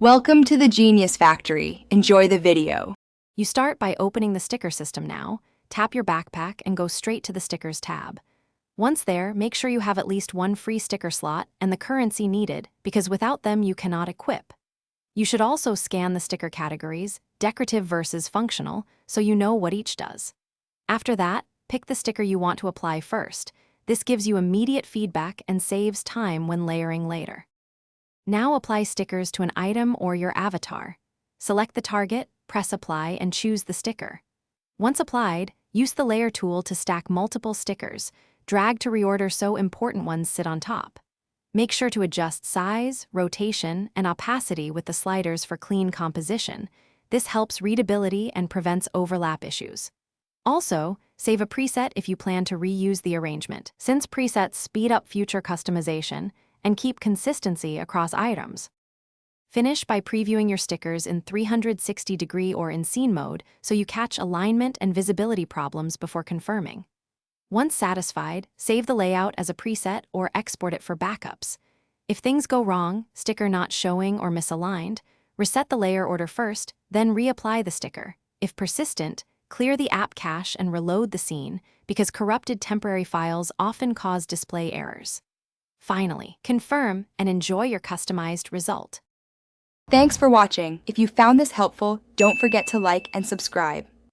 Welcome to the Genius Factory. Enjoy the video. You start by opening the sticker system now, tap your backpack, and go straight to the Stickers tab. Once there, make sure you have at least one free sticker slot and the currency needed, because without them you cannot equip. You should also scan the sticker categories, decorative versus functional, so you know what each does. After that, pick the sticker you want to apply first. This gives you immediate feedback and saves time when layering later. Now apply stickers to an item or your avatar. Select the target, press apply, and choose the sticker. Once applied, use the layer tool to stack multiple stickers. Drag to reorder so important ones sit on top. Make sure to adjust size, rotation, and opacity with the sliders for clean composition. This helps readability and prevents overlap issues. Also, save a preset if you plan to reuse the arrangement, since presets speed up future customization and keep consistency across items. Finish by previewing your stickers in 360-degree or in scene mode so you catch alignment and visibility problems before confirming. Once satisfied, save the layout as a preset or export it for backups. If things go wrong, sticker not showing or misaligned, reset the layer order first, then reapply the sticker. If persistent, clear the app cache and reload the scene, because corrupted temporary files often cause display errors. Finally, confirm and enjoy your customized result. Thanks for watching. If you found this helpful, don't forget to like and subscribe.